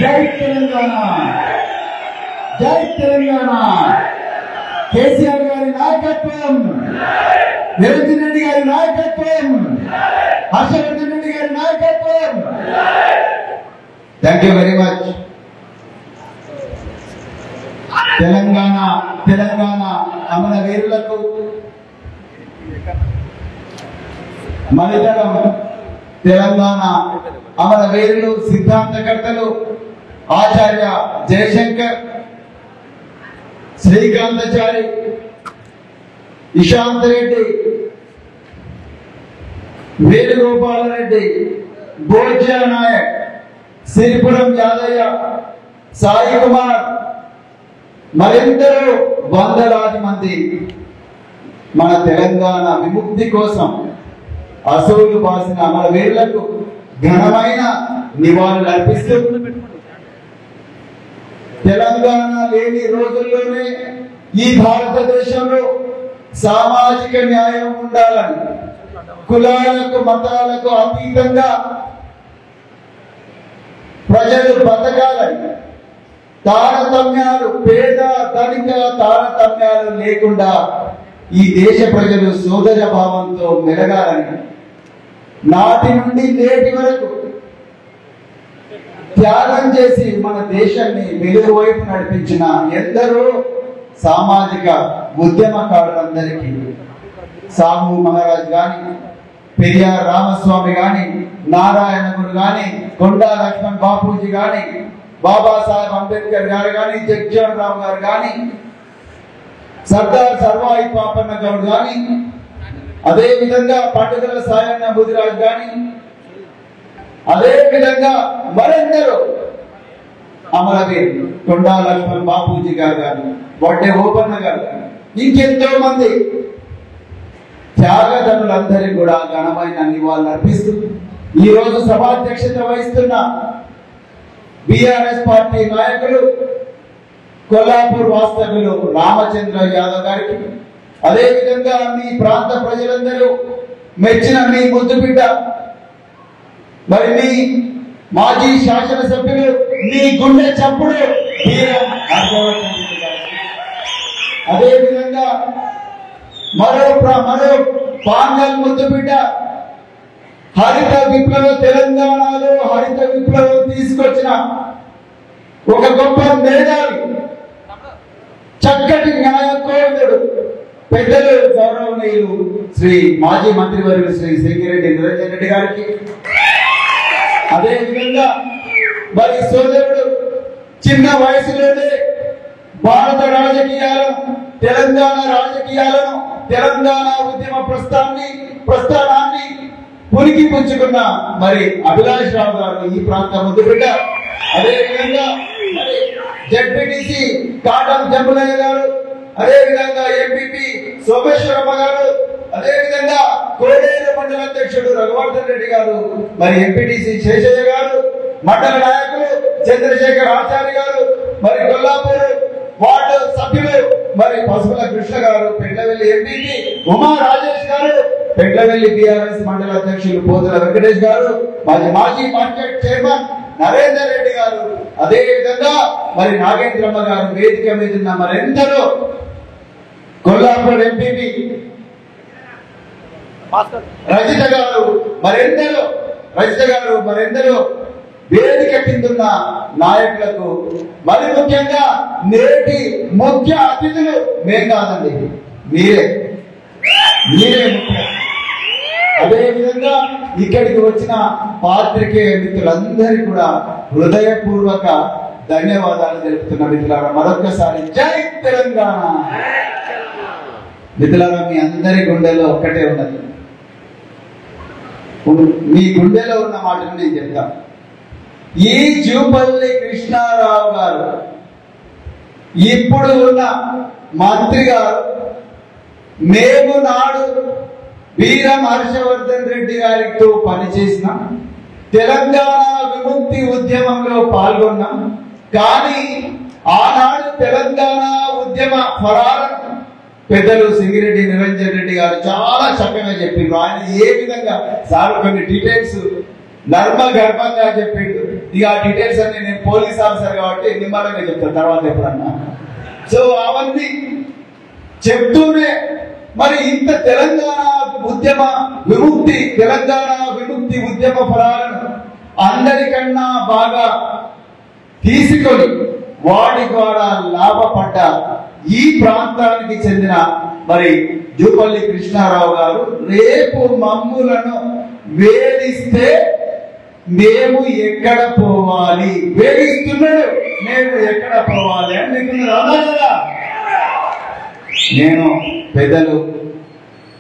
జై తెలంగాణ, జై తెలంగాణ. కేసీఆర్ గారి నాయకత్వం, నిరంజన్ రెడ్డి గారి నాయకత్వం, హర్షవర్ధన్ రెడ్డి గారి నాయకత్వం. Thank you very much. Telangana అమర వీరులకు మనితరం, తెలంగాణ అమర వీరులు, సిద్ధాంతకర్తలు ఆచార్య జయశంకర్, శ్రీకాంతాచారి, ఇషాంత్ రెడ్డి, వేణుగోపాలరెడ్డి, భోజ్య నాయక్, సిరిపురం యాదయ్య, సాయి కుమార్, మరెందరో వందలాది మంది మన తెలంగాణ విముక్తి కోసం అసూలు బాసిన అమరవీరులకు ఘనమైన నివాళులు అర్పిస్తూ, తెలంగాణ లేని రోజుల్లోనే ఈ భారతదేశంలో సామాజిక న్యాయం ఉండాలని, కులాలకు మతాలకు అతీతంగా ప్రజలు బతకాలని, తారతమ్యాలు, పేద ధనిక తారతమ్యాలు లేకుండా ఈ దేశ ప్రజలు సోదర భావంతో మెలగాలని, నాటి నుండి నేటి వరకు త్యాగం చేసి మన దేశాన్ని వెలుగు వైపు నడిపించిన ఎందరో సామాజిక ఉద్యమకారులందరికీ, సాహు మహారాజ్ గాని, పెరియార్ రామస్వామి గాని, నారాయణ గురు గాని, కొండా లక్ష్మణ్ బాపూజీ గాని, బాబాసాహెబ్ అంబేద్కర్ గారు గాని, జగ్జీవన్ రామ్ గారు గాని, సర్దార్ సర్వాయి పాపన్న గౌడ్ గాని, అదే విధంగా పండుగల సాయన్న బుదిరాజ్ గాని, అదే విధంగా మరెందరో అమరవీరులు, కొండా లక్ష్మణ్ బాపూజీ గారు గాని, వడ్డే ఓపన్న గారు గాని, ఇంకెంతో మంది త్యాగధనులందరికీ కూడా ఘనమైన నివాళులు అర్పిస్తూ ఈ రోజు సభాధ్యక్షత వహిస్తున్న బీఆర్ఎస్ పార్టీ నాయకులు, కొల్లాపూర్ వాస్తవ్యులు రామచంద్ర యాదవ్ గారికి, అదే విధంగా మీ ప్రాంత ప్రజలందరూ మెచ్చిన మీ ముద్దు బిడ్డ, మరి మీ మాజీ శాసనసభ్యులు, మీ గుండె చప్పుడు వీరం హర్షవర్ధన్ రెడ్డి గారికి, అదే విధంగా మరో పాంగల్ ముద్దు బిడ్డ, హరిత విప్లవ, తెలంగాణలో హరిత విప్లవం తీసుకొచ్చిన ఒక గొప్ప మేధావి, చక్కటి న్యాయ కోవిదుడు, పెద్దలు గౌరవనీయులు శ్రీ మాజీ మంత్రివర్యులు శ్రీ సింగిరెడ్డి నిరంజన్ రెడ్డి గారికి, అదే విధంగా మరి సోదరుడు చిన్న వయసులోనే భారత రాజకీయాలను, తెలంగాణ రాజకీయాలను, తెలంగాణ ఉద్యమ ప్రస్థానాన్ని పునికి పుచ్చుకున్న మరి అభిలాష్ రావు గారు ఈ ప్రాంత ముద్దు బిడ్డ, అదే విధంగా మరి జడ్పీటీసీ కాటం జంబులయ్య గారు, అదే విధంగా ఎంపీపీ సోమేశ్వరమ్మ గారు, అదే విధంగా కోడేరు మండల అధ్యక్షుడు రఘువర్ధన్ రెడ్డి గారు, మరి ఎంపీటీసీ శేషయ్య గారు, మండల నాయకులు చంద్రశేఖర్ ఆచార్య గారు, మరి కొల్లాపూర్ వార్డు సభ్యులు మరి పసుపుల కృష్ణ గారు, పెండ్లవెల్లి ఎంపీపీ ఉమా రాజేష్ గారు, పెండ్లవెల్లి బీఆర్ఎస్ మండల అధ్యక్షులు పోతుల వెంకటేష్ గారు, మాజీ మార్కెట్ చైర్మన్ నరేందర్ రెడ్డి గారు, అదే విధంగా మరి నాగేంద్రమ్మ గారు, వేదిక మీద ఉన్న మరెందరో కొల్లాపూర్ ఎంపీపీ రజిత గారు, మరెందరో వేదిక కిందున్న నాయకులకు, మరి ముఖ్యంగా నేటి ముఖ్య అతిథులు మేం కాదండి, మీరే ముఖ్యం. అదే విధంగా ఇక్కడికి వచ్చిన పాత్రికేయ మిత్రులందరికీ కూడా హృదయపూర్వక ధన్యవాదాలు తెలుపుతున్న మిత్రులారా, మరొక్కసారి జై తెలంగాణ. మిత్రులారా, మీ అందరి గుండెలో ఒక్కటే ఉన్నది, మీ గుండెలో ఉన్న మాటను నేను చెప్తాను. ఈ జూపల్లి కృష్ణారావు గారు ఇప్పుడు ఉన్న మంత్రి గారు, మేము నాడు వీరం హర్షవర్ధన్ రెడ్డి గారితో పనిచేసిన తెలంగాణ విముక్తి ఉద్యమంలో పాల్గొన్నాం. కానీ ఆనాడు తెలంగాణ ఉద్యమ ఫలాలను పెద్దలు సింగిరెడ్డి నిరంజన్ రెడ్డి గారు చాలా చక్కగా చెప్పిండ్రు. ఆయన ఏ విధంగా సార్ కొన్ని డీటెయిల్స్ నర్మ గర్భంగా చెప్పిండు. ఇక ఆ డీటెయిల్స్ అన్ని నేను పోలీస్ ఆఫీసర్ కాబట్టి నిమ్మలంగా చెప్తాను తర్వాత ఎప్పుడన్నా. సో అవన్నీ చెప్తూనే మరి ఇంత తెలంగాణ విముక్తి ఉద్యమ ఫలాలను అందరికన్నా బాగా తీసుకొని వాడి ద్వారా లాభపడ్డ ఈ ప్రాంతానికి చెందిన మరి జూపల్లి కృష్ణారావు గారు రేపు మమ్ములను వేధిస్తే మేము ఎక్కడ పోవాలి, వేధిస్తున్నాడు మేము ఎక్కడ పోవాలి అని మీకు రాదా కదా. నేను పెద్దలు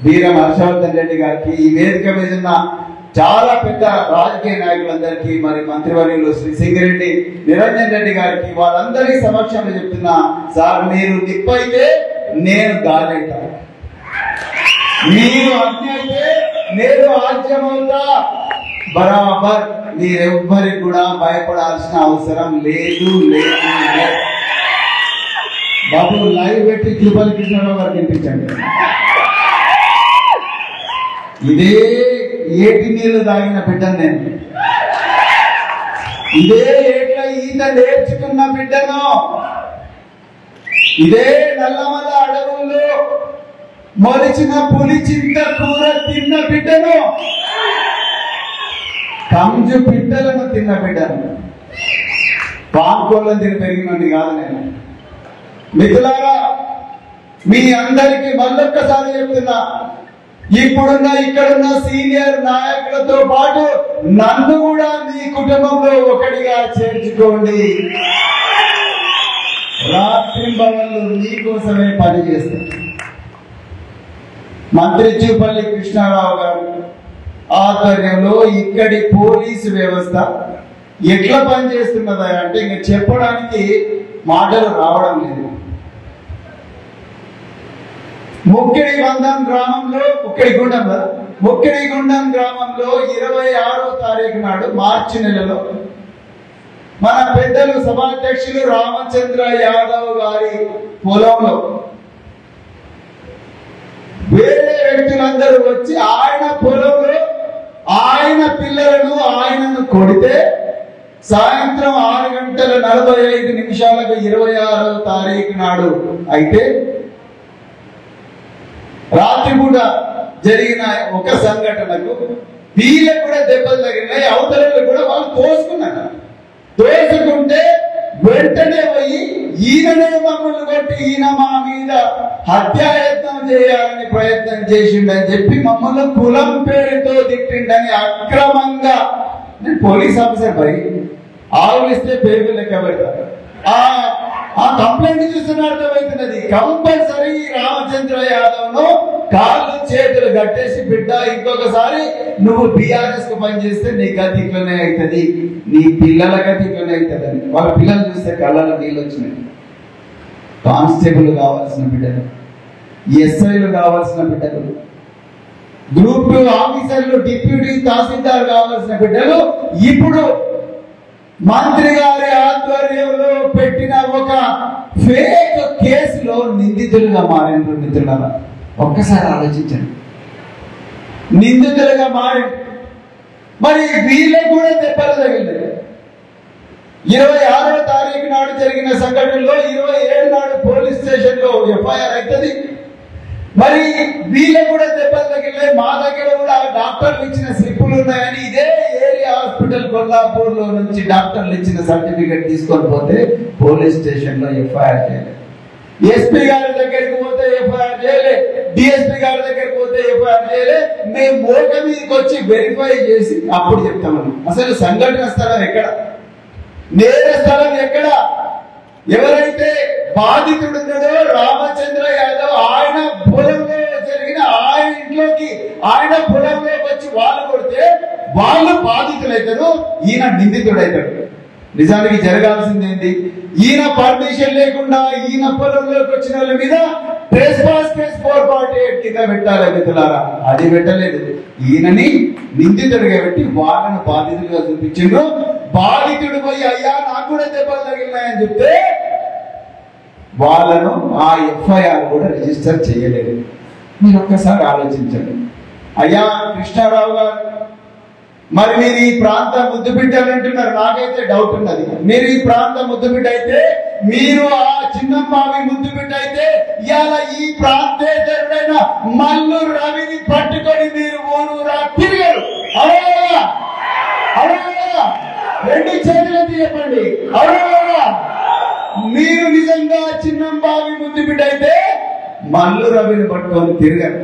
వీరం హర్షవర్ధన్ రెడ్డి గారికి, ఈ వేదిక మీద ఉన్న చాలా పెద్ద రాజకీయ నాయకులందరికీ, మరి మంత్రివర్యులు శ్రీ సింగిరెడ్డి నిరంజన్ రెడ్డి గారికి, వాళ్ళందరి సమక్షంలో చెప్తున్నా, సార్ మీరు నిప్పైతే నేను గాలైతా, మీరు అగ్ని అయితే నేను ఆజ్యమవుతా. బరాబర్ మీరెవ్వరికి కూడా భయపడాల్సిన అవసరం లేదు. బాబు లైవ్ పెట్టి జూపల్లి కృష్ణారావు గారు వినిపించండి. ఇదే ఏటి నీళ్లు తాగిన బిడ్డను నేను, ఇదే ఏట్ల ఈత నేర్చుకున్న బిడ్డను, ఇదే నల్లమల అడవుల్లో మొలిచిన పులి చింత కూర తిన్న బిడ్డను, కంజు బిడ్డలను తిన్న బిడ్డను, పాంకోళ్ళని తిని పెరిగినట్టు కాదు నేను. మిత్రులారా, మీ అందరికీ మళ్ళొక్కసారి చెప్తున్నా, ఇప్పుడున్న ఇక్కడున్న సీనియర్ నాయకులతో పాటు నన్ను కూడా మీ కుటుంబంలో ఒకటిగా చేర్చుకోండి. రాత్రింబవళ్ళు మీకోసమే పనిచేస్తారు. మంత్రి జూపల్లి కృష్ణారావు గారు ఆధ్వర్యంలో ఇక్కడి పోలీసు వ్యవస్థ ఎట్లా పనిచేస్తున్నదా అంటే ఇంక చెప్పడానికి మాటలు రావడం లేదు. ముక్కిడిగుండం గ్రామంలో 26వ తారీఖు నాడు మార్చి నెలలో మన పెద్దలు సభాధ్యక్షులు రామచంద్ర యాదవ్ గారి పొలంలో వేరే వ్యక్తులందరూ వచ్చి ఆయన పొలంలో ఆయన పిల్లలను ఆయనను కొడితే సాయంత్రం 6:45 26వ తారీఖు నాడు అయితే రాత్రిపూట జరిగిన ఒక సంఘటనకు వీళ్ళకు కూడా దెబ్బలు తగిలినాయి. అవతలకు కూడా వాళ్ళు తోసుకున్నారు. తోసుకుంటే వెంటనే పోయి ఈయననే మమ్మల్ని కొట్టి ఈయన మా మీద హత్యాయత్నం చేయాలని ప్రయత్నం చేసిండని చెప్పి మమ్మల్ని కులం పేరుతో తిట్టిండని అక్రమంగా, నేను పోలీస్ ఆఫీసర్ పై ఆవులిస్తే పేరు లెక్క పెడతారు. ఆ కంప్లైంట్ చూస్తున్న అర్థమవుతున్నది. కంపల్సరీ రామచంద్ర యాదవ్ ను కాళ్ళు చేతులు కట్టేసి, బిడ్డ ఇంకొకసారి నువ్వు బీఆర్ఎస్ కు పనిచేస్తే నీ గతి ఇట్లనే అవుతుంది, నీ పిల్లల గతి ఇట్లనే అవుతుంది. వాళ్ళ పిల్లలు చూస్తే కళ్ళలో నీళ్ళు వచ్చినాయి. కానిస్టేబుల్ కావాల్సిన బిడ్డలు, ఎస్ఐలు కావాల్సిన బిడ్డలు, గ్రూప్ 2 ఆఫీసర్లు, డిప్యూటీ తహసీల్దార్ కావాల్సిన బిడ్డలు ఇప్పుడు మంత్రి గారి ఆధ్వర్యంలో పెట్టిన ఒక ఫేక్ కేసులో నిందితులుగా మారిన మిత్రులారా, ఒక్కసారి ఆలోచించండి. నిందితులుగా మారి మరి వీళ్ళకు కూడా దెబ్బలు తగిలినాయి. 26వ తారీఖు నాడు జరిగిన సంఘటనలో 27 నాడు పోలీస్ స్టేషన్ లో ఎఫ్ఐఆర్ అవుతుంది. మరి వీళ్ళకు కూడా దెబ్బలు తగిలినాయి. మా దగ్గర కూడా డాక్టర్లు ఇచ్చిన స్లిప్పులు ఉన్నాయని ఇదే ఏరియా హాస్పిటల్ కొల్లాపూర్ లో నుంచి డాక్టర్లు ఇచ్చిన సర్టిఫికెట్ తీసుకొని పోతే పోలీస్ స్టేషన్ లో ఎఫ్ఐఆర్ చేయలేదు. ఎస్పీ గారి దగ్గరికి పోతే ఎఫ్ఐఆర్ చేయలే, డిఎస్పీ గారి దగ్గరికి పోతే ఎఫ్ఐఆర్ చేయలే. మేము మోక మీదకి వచ్చి వెరిఫై చేసి అప్పుడు చెప్తామని. అసలు సంఘటన స్థలం ఎక్కడ, నేర స్థలం ఎక్కడ, ఎవరైతే బాధితుడు ఉన్నాడో రామచంద్ర యాదవ్ ఆయన పొలంలో జరిగిన ఆయన ఇంట్లోకి ఆయన పొలంలోకి వచ్చి వాళ్ళు కొడితే వాళ్ళు బాధితులైతారు, ఈయన నిందితుడైతాడు. నిజానికి జరగాల్సింది ఏంటి, ఈయన పర్మిషన్ లేకుండా ఈయన పొలంలోకి వచ్చిన వాళ్ళ మీద ట్రెస్పాస్ కేసు 448 కింద పెట్టాలి మిత్రులారా. అది పెట్టలేదు. ఈయనని నిందితుడిగా పెట్టి వాళ్ళను బాధితులుగా చూపించిండ్రు. బాధితుడు పోయి అయ్యా నాకు కూడా దెబ్బలు తగిలినాయని చెప్తే వాళ్ళను ఆ ఎఫ్ఐఆర్ కూడా రిజిస్టర్ చేయలేదు. మీరు ఒక్కసారి ఆలోచించండి. అయ్యా కృష్ణారావు గారు మరి మీరు ఈ ప్రాంత ముద్దు బిడ్డలంటున్నారు, నాకైతే డౌట్ ఉన్నది. మీరు ఈ ప్రాంత ముద్దు బిడ్డ అయితే, మీరు ఆ చిన్నమ్మావి ముద్దు బిడ్డ అయితే, ఇవాళ ఈ ప్రాంతేతరుడైన మల్లు రవిని పట్టుకొని మీరు ఊరూరా తిరిగారు. అవునా? అవునా? రెండు చేతులెత్తి చెప్పండి. అవునా? మీరు నిజంగా చిన్నంబావి ముద్దు బిడ్డ అయితే మల్లు రవిని పట్టుకొని తిరిగారు.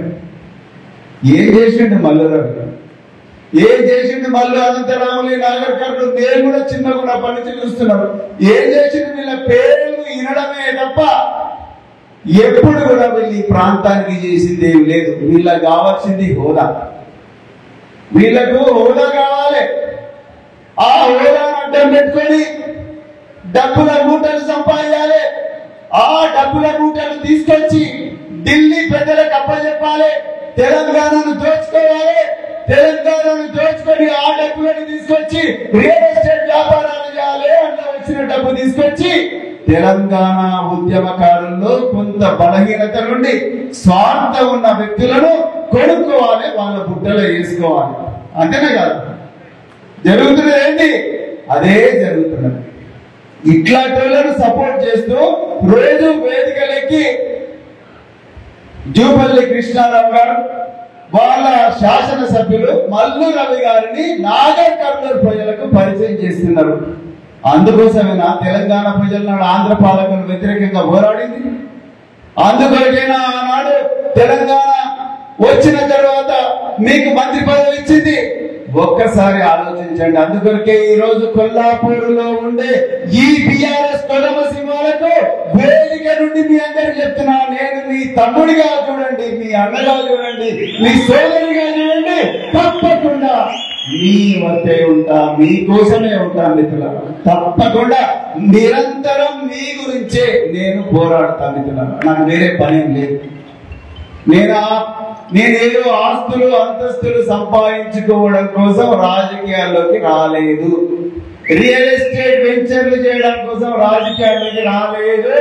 ఏం చేసిండు మల్లు రవి? ఏం చేసిండు మల్లు? అనంతరాములు, నాగర్ కర్నూలు, నేను కూడా చిన్నగా ఉన్నప్పటి నుంచి చూస్తున్నాను. ఏం చేసిండు? వీళ్ళ పేర్లు వినడమే తప్ప ఎప్పుడు కూడా వీళ్ళు ఈ ప్రాంతానికి చేసింది ఏమి లేదు. వీళ్ళకి కావాల్సింది హోదా. వీళ్ళకు హోదా కావాలి. ఆ హోదాను అడ్డం పెట్టుకొని డబ్బుల మూటలు సంపాదించాలి. ఆ డబ్బుల మూటలు తీసుకొచ్చి ఢిల్లీ పెద్దలకు అప్పచెప్పాలి. తెలంగాణను దోచుకోవాలి. తెలంగాణను దోచుకొని ఆ డబ్బులను తీసుకొచ్చి రియల్ ఎస్టేట్ వ్యాపారాలు చేయాలి. అందులో వచ్చిన డబ్బు తీసుకొచ్చి తెలంగాణ ఉద్యమకారుల్లో కొంత బలహీనత నుండి స్వార్థం ఉన్న వ్యక్తులను కొనుక్కోవాలి, వాళ్ళ బుట్టలో వేసుకోవాలి. అంతేనే కాదు జరుగుతున్నది ఏంటి? అదే జరుగుతున్నది. ఇట్లాంటి సపోర్ట్ చేస్తూ రోజు వేదికలెక్కి జూపల్లి కృష్ణారావు గారు, వాళ్ళ శాసనసభ్యులు మల్లు రవి గారిని నాగర్ కర్నూలు ప్రజలకు పరిచయం చేస్తున్నారు. అందుకోసమేనా తెలంగాణ ప్రజలు నాడు ఆంధ్ర పాలకులకు వ్యతిరేకంగా పోరాడింది? అందుకొరకైనా ఆనాడు తెలంగాణ వచ్చిన తర్వాత మీకు మంత్రి పదవి ఇచ్చింది? ఒక్కసారి ఆలోచించండి. అందుకొరకే ఈ రోజు కొల్లాపూరులో ఉండే ఈ బిఆర్ఎస్ కొలమ సింహాలకు వేదిక నుండి మీ అందరికి చెప్తున్నా, నేను మీ తమ్ముడిగా చూడండి, మీ అన్నగా చూడండి, మీ సోదరిగా చూడండి, తప్పకుండా మీ వద్దే ఉంటా, మీకోసమే ఉంటా మిత్రులారా. తప్పకుండా నిరంతరం మీ గురించే నేను పోరాడతా మిత్రులారా. నాకు వేరే పనేం లేదు. నేనేదో ఆస్తులు అంతస్తులు సంపాదించుకోవడం కోసం రాజకీయాల్లోకి రాలేదు. రియల్ ఎస్టేట్ వెంచర్లు చేయడం కోసం రాజకీయాల్లోకి రాలేదు.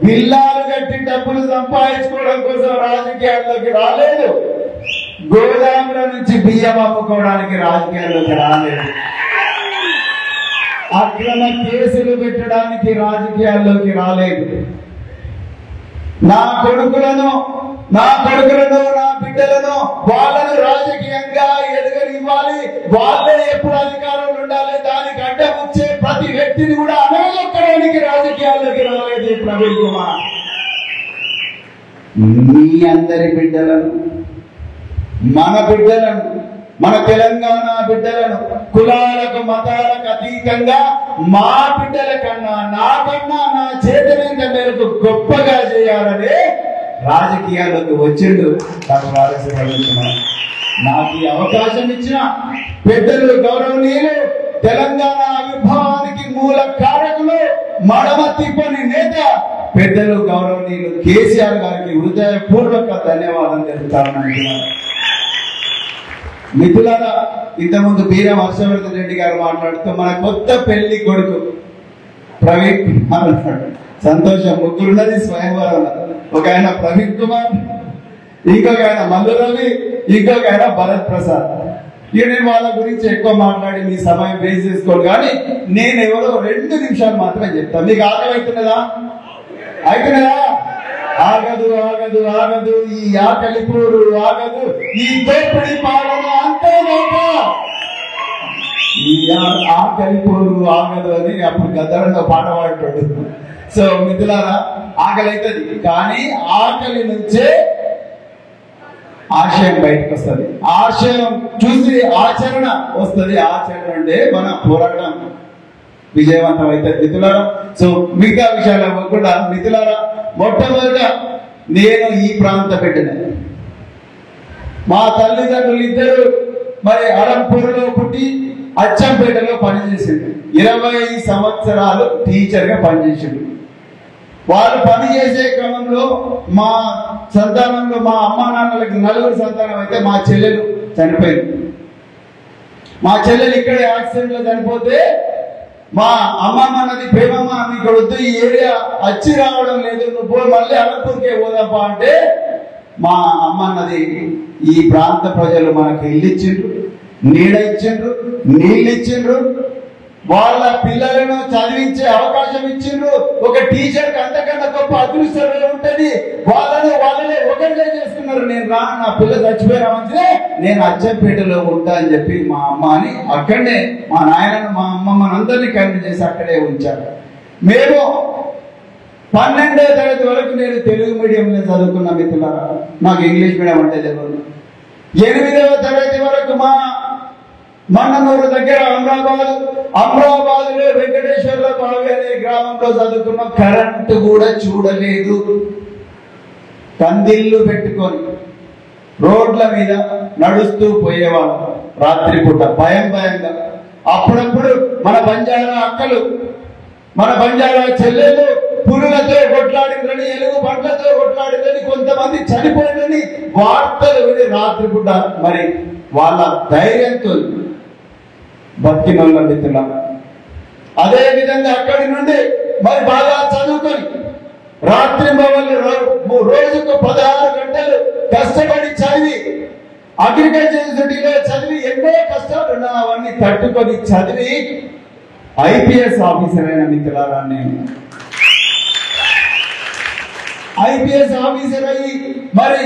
విల్లాలు కట్టి డబ్బులు సంపాదించుకోవడం కోసం రాజకీయాల్లోకి రాలేదు. గోదాముల నుంచి బియ్యం అమ్ముకోవడానికి రాజకీయాల్లోకి రాలేదు. అక్రమ కేసులు పెట్టడానికి రాజకీయాల్లోకి రాలేదు. నా కొడుకులను నా బిడ్డలను వాళ్ళను రాజకీయంగా ఎదగనివ్వాలి, వాళ్ళని ఎప్పుడు అధికారంలో ఉండాలి, దానికి అడ్డం వచ్చే ప్రతి వ్యక్తిని కూడా అనగలొక్కడానికి రాజకీయాల్లోకి రాలేదు ప్రవీణ్ కుమార్. మీ అందరి బిడ్డలను, మన బిడ్డలను, మన తెలంగాణ బిడ్డలను కులాలకు మతాలకు అతీతంగా మా బిడ్డల కన్నా, నాకన్నా, నా చేతనంత మేరకు గొప్పగా చేయాలనే రాజకీయాల్లోకి వచ్చిండు నాకు ఈ అవకాశం ఇచ్చిన పెద్దలు, గౌరవనీయులు, తెలంగాణ ఆవిర్భావానికి మూల కారకులు, మడమ తిప్పని నేత పెద్దలు గౌరవనీయులు కేసీఆర్ గారికి హృదయపూర్వక ధన్యవాదాలు తెలుపుతాను. మిత్రులారా, ఇంతకుముందు బీరం హర్షవర్ధన్ రెడ్డి గారు మాట్లాడుతూ మన కొత్త పెళ్లి కొడుకు ప్రవీణ్ కుమార్ అన్నాడు. సంతోషం, ముగ్గురున్నది స్వయంవరం. ఒక ఆయన ప్రవీణ్ కుమార్, ఇంకొక ఆయన మల్లు రవి, ఇంకొక ఆయన భరత్ ప్రసాద్. ఇక నేను వాళ్ళ గురించి ఎక్కువ మాట్లాడి మీ సమయం వేస్ట్ చేసుకోను, కానీ నేను ఎవరో 2 నిమిషాలు మాత్రమే చెప్తాను. మీకు ఆకలి అవుతున్నదా? అవుతున్నదా? ఆగదు ఆగదు ఆగదు, ఈ ఆకలి పూరు ఆగదు, ఈ దోపిడి పాలన అంతేనాక ఈ ఆకలి పూరు ఆగదు అని అప్పుడు గద్దరంగా పాట పాడాడు. సో మిత్రులారా, ఆకలి అవుతుంది, కానీ ఆకలి నుంచే ఆశయం బయటకు వస్తుంది. ఆశయం చూసి ఆచరణ వస్తుంది. ఆచరణ అంటే మన పోరాటం విజయవంతం అవుతుంది మిత్రులారా. సో మిగతా విషయాలు ఇవ్వకుండా మిత్రులారా, మొట్టమొదట నేను ఈ ప్రాంత బిడ్డనే. మా తల్లిదండ్రులు ఇద్దరు మరి అరంపూర్లో పుట్టి అచ్చంపేటలో పనిచేసిండు. 20 సంవత్సరాలు టీచర్ గా పనిచేసిండు. వాళ్ళు పనిచేసే క్రమంలో మా సంతానంలో మా అమ్మా నాన్నలకి 4 సంతానం అయితే మా చెల్లెలు చనిపోయింది. మా చెల్లెలు ఇక్కడే యాక్సిడెంట్ లో చనిపోతే మా అమ్మమ్మ అన్నది, ప్రేమమ్మ ఇక్కడ వద్దు, ఈ ఏరియా వచ్చి రావడం లేదు, నువ్వు మళ్ళీ అనంతపూర్కే పోదాపా అంటే మా అమ్మ అన్నది, ఈ ప్రాంత ప్రజలు మనకు ఇల్లు ఇచ్చిండ్రు, నీడ ఇచ్చిండ్రు, నీళ్ళు ఇచ్చిండ్రు, వాళ్ళ పిల్లలను చదివించే అవకాశం ఇచ్చిండ్రు. ఒక టీచర్కి అంతకన్నా గొప్ప అదృష్టం ఉంటుంది. వాళ్ళనే ఒకరిగా చేసుకున్నారు. నేను నా పిల్ల చచ్చిపోయిన మంచిదే, నేను అచ్చంపేటలో ఉంటా అని చెప్పి మా అమ్మ అని అక్కడనే మా నాయనను మా అమ్మమ్మని అందరినీ కన్విన్స్ చేసి అక్కడే ఉంచారు. మేము 12వ తరగతి వరకు నేను తెలుగు మీడియంలో చదువుకున్న మిత్రులారా, నాకు ఇంగ్లీష్ మీడియం అంటే తెలియదు. 8వ తరగతి వరకు మా మన్ననూరు దగ్గర అమరాబాద్ లో వెంకటేశ్వర్ల బావి అనే గ్రామంలో చదువుకున్న. కరెంటు కూడా చూడలేదు. కందిళ్ళు పెట్టుకొని రోడ్ల మీద నడుస్తూ పోయేవాళ్ళు రాత్రిపూట భయంగా. అప్పుడప్పుడు మన బంజారా అక్కలు, మన బంజారా చెల్లెళ్ళు పులులతో కొట్లాడిందని, ఎలుగు బండ్లతో కొట్లాడిందని, కొంతమంది చనిపోయిందని వార్తలు విని రాత్రిపూట మరి వాళ్ళ ధైర్యంతో బతికిన వాళ్ళ మిత్రుల. అదే విధంగా అక్కడి నుండి మరి బాగా చదువుకొని రాత్రి రోజుకు 16 గంటలు కష్టపడి చదివి అగ్రికల్చర్ యూనివర్సిటీలో చదివి ఎన్నో కష్టాలు ఉన్నా అవన్నీ తట్టుకొని చదివి ఐపీఎస్ ఆఫీసర్ అయిన మిత్రులారా, నేను ఐపీఎస్ ఆఫీసర్ అయ్యి మరి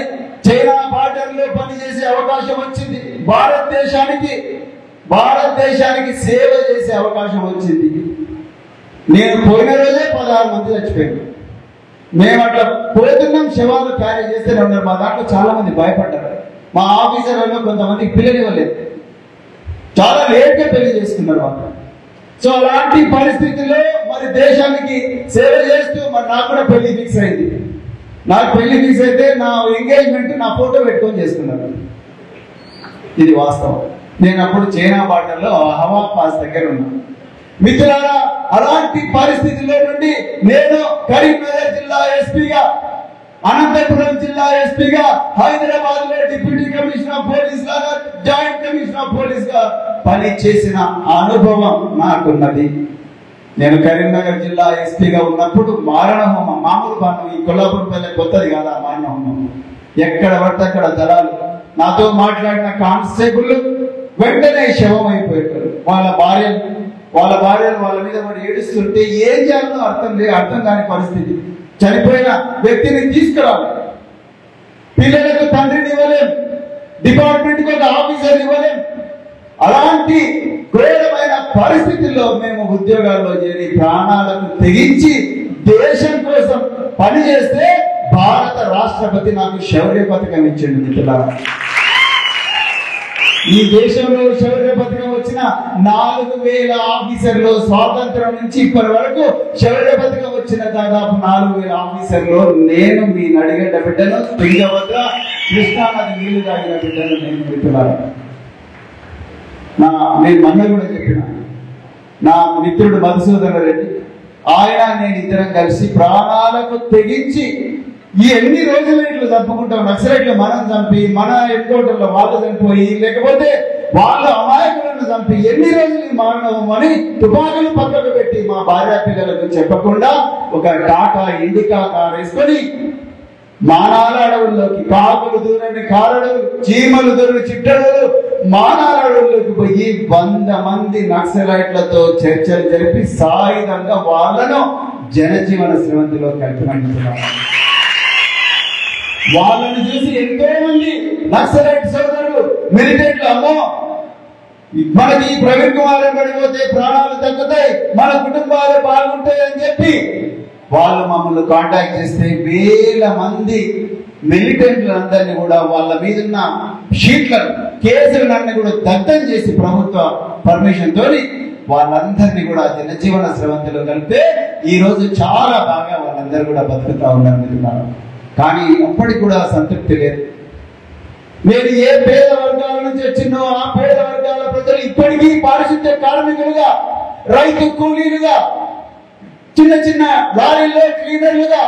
చైనా బార్డర్ లో పనిచేసే అవకాశం వచ్చింది. భారతదేశానికి సేవ చేసే అవకాశం వచ్చింది. నేను పోయిన రోజే 16 మంది చచ్చిపోయారు. మేము అట్లా పోతున్నాం, శవాలు క్యారీ చేస్తూనే ఉన్నారు. మా దాంట్లో చాలా మంది భయపడ్డారు. మా ఆఫీసర్లలో కొంతమందికి పిల్లలు ఇవ్వలేదు, చాలా లేట్గా పెళ్లి చేసుకున్నారు వాళ్ళు. సో అలాంటి పరిస్థితుల్లో మరి దేశానికి సేవ చేస్తూ మరి నాకు కూడా పెళ్లి ఫిక్స్ అయింది. నాకు పెళ్లి ఫిక్స్ అయితే నా ఎంగేజ్మెంట్ నా ఫోటో పెట్టుకొని చేసుకున్నాను. ఇది వాస్తవం. నేను అప్పుడు చైనా బార్డర్లో హవా పాస్ దగ్గర ఉన్నాను. మిత్రులారా, అలాంటి పరిస్థితుల్లో నుండి నేను కరీంనగర్ జిల్లా ఎస్పీగా, అనంతపురం జిల్లా ఎస్పీగా, హైదరాబాద్ లో డిప్యూటీ కమిషనర్ ఆఫ్ పోలీస్ గా, జాయింట్ కమిషనర్ ఆఫ్ పోలీస్ గా పని చేసిన అనుభవం నాకున్నది. నేను కరీంనగర్ జిల్లా ఎస్పీగా ఉన్నప్పుడు మారణ హోమం, మామూలు బాణం, ఈ కొల్లాపూర్ పల్లె కొత్తది కాదా మారణ హోమం, ఎక్కడ పడితే అక్కడ దళాలు, నాతో మాట్లాడిన కానిస్టేబుల్ వెంటనే శవం అయిపోయారు. వాళ్ళ భార్యలు వాళ్ళ మీద మరి ఏడుస్తుంటే ఏం చేయాలో అర్థం కాని పరిస్థితి. చనిపోయిన వ్యక్తిని తీసుకురాలి, పిల్లలకు తండ్రిని ఇవ్వలేం, డిపార్ట్మెంట్ కి ఒక ఆఫీసర్ ఇవ్వలేం. అలాంటి ఘోరమైన పరిస్థితుల్లో మేము ఉద్యోగాల్లో చేరి ప్రాణాలకు తెగించి దేశం కోసం పనిచేస్తే భారత రాష్ట్రపతి నాకు శౌర్య పథకం ఇచ్చింది. మిత్రులారా, ఈ దేశంలో శౌర్య పథకం వచ్చిన 4000 ఆఫీసర్లు, స్వాతంత్రం నుంచి ఇప్పటి వరకు శౌర్య పథకం వచ్చిన దాదాపు 4000 ఆఫీసర్లు నేను మీ నడిగడ్డ బిడ్డను, తుంగభద్ర కృష్ణానది నీళ్లు తాగిన బిడ్డను నేను. మిత్రులారా, నేను మొన్న కూడా చెప్పిన నా మిత్రుడు మధుసూదన్ రెడ్డి, ఆయన నేను ఇద్దరం కలిసి ప్రాణాలకు తెగించి ఈ ఎన్ని రోజులు ఇట్లా చంపుకుంటాం, నక్సలైట్లు మనం చంపి, మన ఎన్కౌంటర్లో వాళ్ళు చనిపోయి, లేకపోతే వాళ్ళ అమాయకులను చంపి ఎన్ని రోజులు మారణం అని తుపాకులు పక్కకు పెట్టి మా భార్య పిల్లలకు చెప్పకుండా ఒక టాటా ఇండికా కార్ వేసుకొని మానాల అడవుల్లోకి, కాకులు దూరని కారడవులు, చీమలు దూరని చిట్టడవులు, మానాల అడవుల్లోకి పోయి 100 మంది నక్సలైట్లతో చర్చలు జరిపి సాయుధంగా వాళ్ళను జనజీవన శ్రవంతిలో కలిపినంటున్నారు. వాళ్ళని చూసి ఎంతో మంది నక్సలైట్ సోదరులు, మిలిటెంట్లు, అమ్మో మనకి ప్రవీణ్ కుమార్ పడిపోతే ప్రాణాలు తగ్గుతాయి, మన కుటుంబాలు బాగుంటాయి అని చెప్పి వాళ్ళు మమ్మల్ని కాంటాక్ట్ చేస్తే 1000 మంది మిలిటెంట్లందరినీ కూడా వాళ్ళ మీద ఉన్న షీట్లను, కేసులన్నీ కూడా దగ్ధం చేసి ప్రభుత్వ పర్మిషన్ తోని వాళ్ళందరినీ కూడా జనజీవన స్రవంతిలో కలిపే ఈ రోజు చాలా బాగా వాళ్ళందరూ కూడా బతుకుతా ఉన్నారు. కానీ అప్పటికి కూడా సంతృప్తి లేదు. నేను ఏ పేద వర్గాల నుంచి వచ్చినో ఆ పేద వర్గాల ప్రజలు ఇప్పటికీ పారిశుద్ధ్య కార్మికులుగా, రైతు కూలీలుగా, చిన్న చిన్న లారీల్లో క్లీనర్లుగా,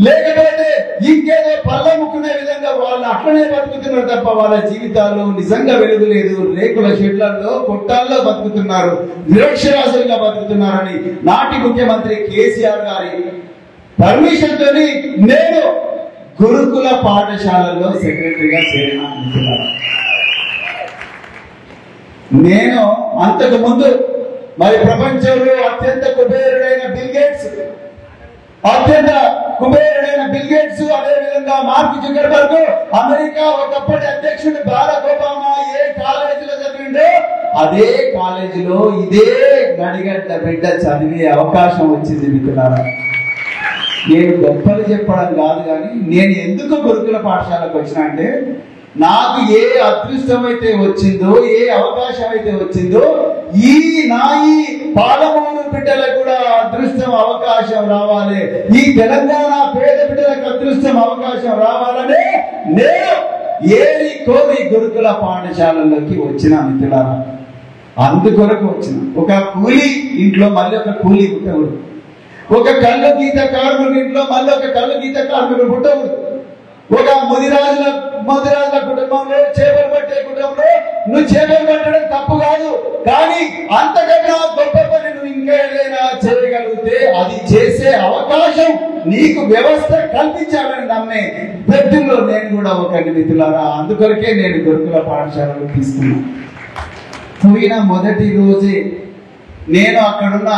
లేకపోతే ఇంకేదో పళ్ళ ముక్కునే విధంగా వాళ్ళు అట్లనే బతుకుతున్నారు తప్ప వాళ్ళ జీవితాల్లో నిజంగా వెలుగు లేదు. రేకుల షెడ్లలో, కొట్టాల్లో బతుకుతున్నారు, నిరక్షరాస్యులుగా బతుకుతున్నారని నాటి ముఖ్యమంత్రి కేసీఆర్ గారి పర్మిషన్ తోని నేను గురుకుల పాఠశాలలో సెక్రటరీగా చేరిన. నేను అంతకు ముందు మరి ప్రపంచంలో అత్యంత కుబేరుడైన బిల్ గేట్స్ అదే విధంగా మార్క్ జుకర్బర్గ్, అమెరికా ఒకప్పటి అధ్యక్షుడు బారాక్ ఒబామా ఏ కాలేజీలో చదివిండో అదే కాలేజీలో ఇదే నడిగడ్డ బిడ్డ చదివే అవకాశం వచ్చింది మిత్రులారా. నేను గొప్పలు చెప్పడం కాదు, కానీ నేను ఎందుకు గురుకుల పాఠశాలకు వచ్చినా అంటే నాకు ఏ అదృష్టం అయితే వచ్చిందో, ఏ అవకాశం అయితే వచ్చిందో, ఈ పాలమూరు బిడ్డలకు కూడా అదృష్టం అవకాశం రావాలి, ఈ తెలంగాణ పేద బిడ్డలకు అదృష్టం అవకాశం రావాలని నేను ఏరి కోరి గురుకుల పాఠశాలలోకి వచ్చిన మిత్రులారా. అందుకొరకు వచ్చిన ఒక కూలీ ఇంట్లో మళ్ళీ ఒక కూలీ పుట్టకూడదు, ఒక కళ్ళు గీత కార్మికుడి ఇంట్లో మళ్ళీ ఒక కళ్ళు గీత కార్మికుడు పుట్టకూడదు, ఒక ముదిరాజుల కుటుంబంలో చేపలు పట్టే కుటుంబంలో నువ్వు చేపలు పట్టడం తప్పు కాదు, కానీ అంతకన్నా గొప్ప పని నువ్వు ఇంకా ఏదైనా చేయగలిగితే అది చేసే అవకాశం నీకు వ్యవస్థ కల్పించాలని నమ్మే వ్యక్తుల్లో నేను కూడా ఒక మిత్రులారా. అందుకొరకే నేను గురుకుల పాఠశాలలో తీసుకున్నాను. పోయిన మొదటి రోజే నేను అక్కడున్న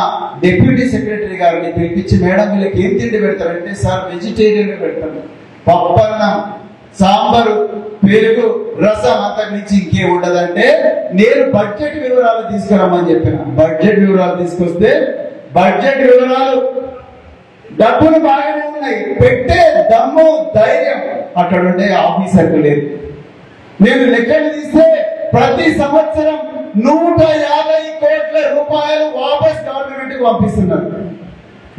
డిప్యూటీ సెక్రటరీ గారిని పిలిపించి, మేడం వీళ్ళకి ఏం తిండి పెడతారంటే, సార్ వెజిటేరియన్ పెడతాను, పప్పన్నం, సాంబారు, పెరుగు, రసం, అంతకు మించి ఇంకేం ఉండదంటే నేను బడ్జెట్ వివరాలు తీసుకురామని చెప్పిన. బడ్జెట్ వివరాలు తీసుకొస్తే బడ్జెట్ వివరాలు డబ్బులు బాగానే ఉన్నాయి, పెట్టే దమ్ము ధైర్యం అక్కడ ఉండే ఆఫీసర్కు లేదు. నేను లెక్కలు తీస్తే ప్రతి సంవత్సరం 150 కోట్ల రూపాయలు వాపస్ గవర్నమెంట్ కి పంపిస్తున్నారు.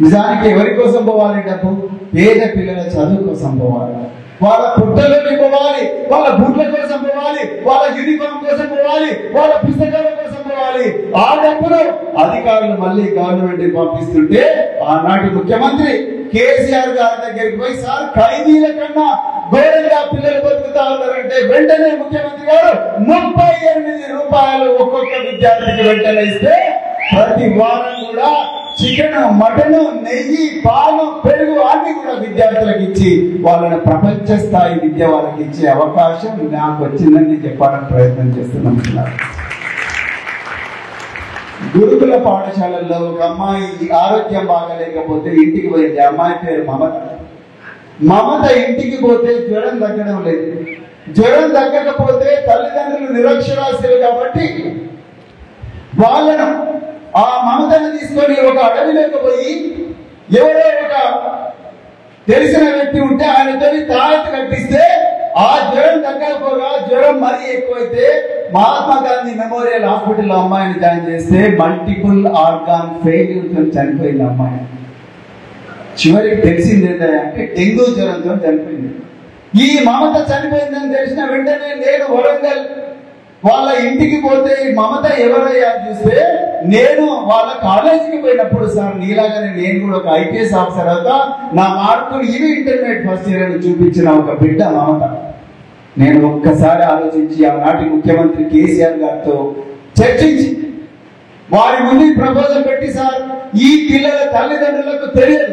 నిజానికి ఎవరి కోసం పోవాలి డబ్బు? పేద పిల్లల చదువు కోసం పోవాలి, వాళ్ళ పుట్టలోకి పోవాలి, వాళ్ళ బూట్ల కోసం పోవాలి, వాళ్ళ యూనిఫామ్ కోసం పోవాలి, వాళ్ళ పుస్తకాల కోసం పోవాలి. ఆ డబ్బులు అధికారులు మళ్ళీ గవర్నమెంట్ కి పంపిస్తుంటే ఆనాటి ముఖ్యమంత్రి కేసీఆర్ గారి దగ్గరికి పోయి, సార్ ఖైదీల కన్నా ఘోరంగా పిల్లలు బతుకుతా ఉన్నారంటే వెంటనే ముఖ్యమంత్రి గారు 38 రూపాయలు ఒక్కొక్క విద్యార్థికి వెంటనే ఇస్తే ప్రతి వారం కూడా చికెన్, మటన్, నెయ్యి, పాలు, పెరుగు అన్ని కూడా విద్యార్థులకు ఇచ్చి వాళ్ళని ప్రపంచ స్థాయి విద్య వాళ్ళకి ఇచ్చే అవకాశం నాకు వచ్చిందని చెప్పడానికి ప్రయత్నం చేస్తున్నాం. గురుకుల పాఠశాలల్లో ఒక అమ్మాయి ఆరోగ్యం బాగలేకపోతే ఇంటికి పోయింది. అమ్మాయి పేరు మమత ఇంటికి పోతే జ్వరం తగ్గడం లేదు. జ్వరం తగ్గకపోతే తల్లిదండ్రులు నిరక్షరాస్యులు కాబట్టి వాళ్ళను ఆ మమతను తీసుకొని ఒక అడవిలోకి పోయి ఎవరో ఒక తెలిసిన వ్యక్తి ఉంటే ఆయనతో తాయెత్తు కట్టిస్తే ఆ జ్వరం తగ్గకపోగా జ్వరం మరీ ఎక్కువైతే మహాత్మా గాంధీ మెమోరియల్ హాస్పిటల్ అమ్మాయిని జాయిన్ చేస్తే మల్టిపుల్ ఆర్గాన్ ఫెయిల్యూర్ తో చనిపోయింది అమ్మాయి. చివరికి తెలిసింది ఏంటంటే డెంగ్యూ జ్వరంతో చనిపోయింది. ఈ మమత చనిపోయిందని తెలిసిన వెంటనే నేను వరంగల్ వాళ్ళ ఇంటికి పోతే మమత ఎవరయ్యా చూస్తే నేను వాళ్ళ కాలేజీకి పోయినప్పుడు, సార్ నీలాగానే నేను కూడా ఒక ఐపీఎస్ ఆఫీసర్ అవుతా, నా మార్కులు ఇవి ఇంటర్మీడియట్ ఫస్ట్ ఇయర్ అని చూపించిన ఒక బిడ్డ మమత. నేను ఒక్కసారి ఆలోచించి ఆనాటి ముఖ్యమంత్రి కేసీఆర్ గారితో చర్చించి వారి ముందు ప్రపోజల్ పెట్టి, సార్ ఈ పిల్లల తల్లిదండ్రులకు తెలియదు,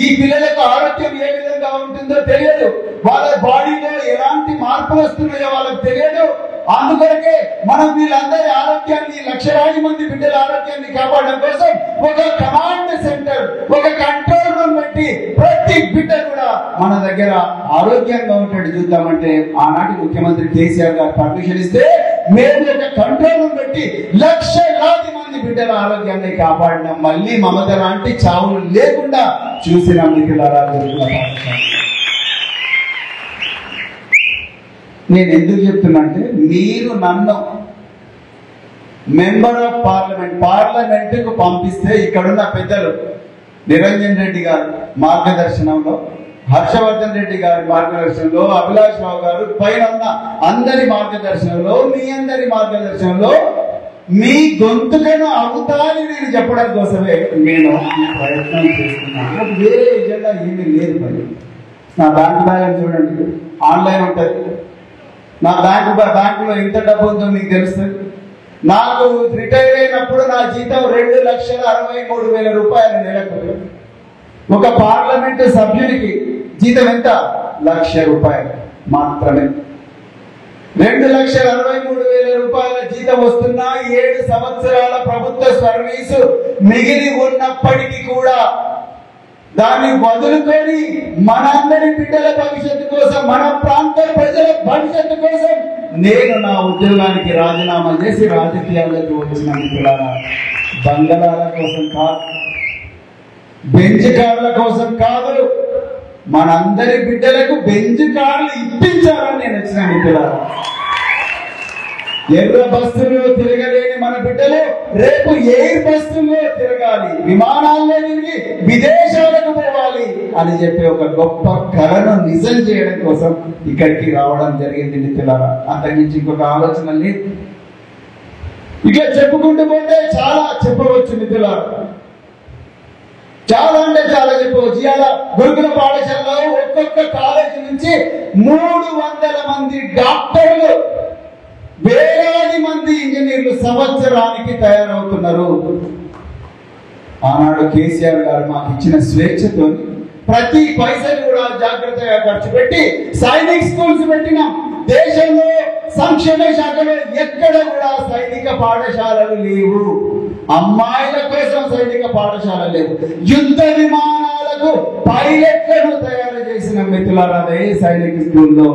ఈ పిల్లలకు ఆరోగ్యం ఏ విధంగా ఉంటుందో తెలియదు, వాళ్ళ బాడీలో ఎలాంటి మార్పులు వస్తున్నాయో వాళ్ళకి తెలియదు, అందుకొరకే మనం వీళ్ళందరి ఆరోగ్యాన్ని, లక్షలాది మంది బిడ్డల ఆరోగ్యాన్ని కాపాడడం కోసం ఒక కమాండ్ సెంటర్, ఒక కంట్రోల్ రూమ్ పెట్టి ప్రతి బిడ్డ కూడా మన దగ్గర ఆరోగ్యంగా ఉంటాడు చూద్దామంటే ఆనాటి ముఖ్యమంత్రి కేసీఆర్ గారు పర్మిషన్ ఇస్తే మేము ఒక కంట్రోల్ రూమ్ పెట్టి లక్షలాది మంది బిడ్డల ఆరోగ్యాన్ని కాపాడినాం. మళ్ళీ మమత లాంటి చావులు లేకుండా చూసిన మిత్రులారా, నేను ఎందుకు చెప్తున్నా అంటే మీరు నన్ను మెంబర్ ఆఫ్ పార్లమెంట్ కు పంపిస్తే ఇక్కడున్న పెద్దలు నిరంజన్ రెడ్డి గారు మార్గదర్శనంలో, హర్షవర్ధన్ రెడ్డి గారి మార్గదర్శనంలో, అభిలాష్ రావు గారు పైన ఉన్న అందరి మార్గదర్శనంలో, మీ అందరి మార్గదర్శనంలో మీ గొంతులను అవుతాని నేను చెప్పడం కోసమే నేను ఈ ప్రయత్నం చేస్తున్నాను. వేరే ఎజెండా ఏమీ లేదు. పని నా బ్యాంక్ బ్యాలెన్స్ చూడండి, ఆన్లైన్ ఉంటుంది. నా బ్యాంకులో ఎంత డబ్బు ఉందో మీకు తెలుస్తుంది. నాకు రిటైర్ అయినప్పుడు నా జీతం 2,63,000 రూపాయలు నెలకు. ఒక పార్లమెంటు సభ్యునికి జీతం ఎంత? 1,00,000 రూపాయలు మాత్రమే. 2,63,000 రూపాయల జీతం వస్తున్నా 7 సంవత్సరాల ప్రభుత్వ సర్వీసు మిగిలి ఉన్నప్పటికీ కూడా దాన్ని వదులుకొని మనందరి బిడ్డల భవిష్యత్తు కోసం, మన ప్రాంత ప్రజల భవిష్యత్తు కోసం నేను నా ఉద్యోగానికి రాజీనామా చేసి రాజకీయాల్లోకి వచ్చిన మిత్రులారా, బంగళాల కోసం కాదు, బెంచ్ కార్ల కోసం కాదు, మనందరి బిడ్డలకు బెంచ్ కార్లు ఇప్పించాలని నేను వచ్చిన మిత్రులారా. ఎర్ర బస్సుల్లో తిరగలేని మన బిడ్డలు రేపు ఎయిర్ బస్సుల్లో తిరగాలి, విమానాల్లో తిరిగి విదేశాలకు పోవాలి అని చెప్పి ఒక గొప్ప కళను నిజం చేయడం కోసం ఇక్కడికి రావడం జరిగింది మిత్రులారా. అంతకుమించి ఇంకొక ఆలోచన లేదు. ఇట్లా చెప్పుకుంటూ పోతే చాలా చెప్పవచ్చు మిత్రులారా, చాలా అంటే చాలా చెప్పవచ్చు. ఇవాళ గురుకుల పాఠశాలలో ఒక్కొక్క కాలేజీ నుంచి 300 మంది డాక్టర్లు, వేలాది మంది ఇంజనీర్లు సంవత్సరానికి తయారవుతున్నారు. ఆనాడు కేసీఆర్ గారు మాకు ఇచ్చిన స్వేచ్ఛతో ప్రతి పైసలు కూడా జాగ్రత్తగా ఖర్చు పెట్టి సైనిక్ స్కూల్స్ పెట్టినాం. దేశంలో సంక్షేమ శాఖలో ఎక్కడ కూడా సైనిక పాఠశాలలు లేవు. అమ్మాయిల కోసం సైనిక పాఠశాల లేవు. యుద్ధ విమానాలకు పైలట్లను తయారు చేసిన మిత్రులారా అదే సైనిక స్కూల్లో.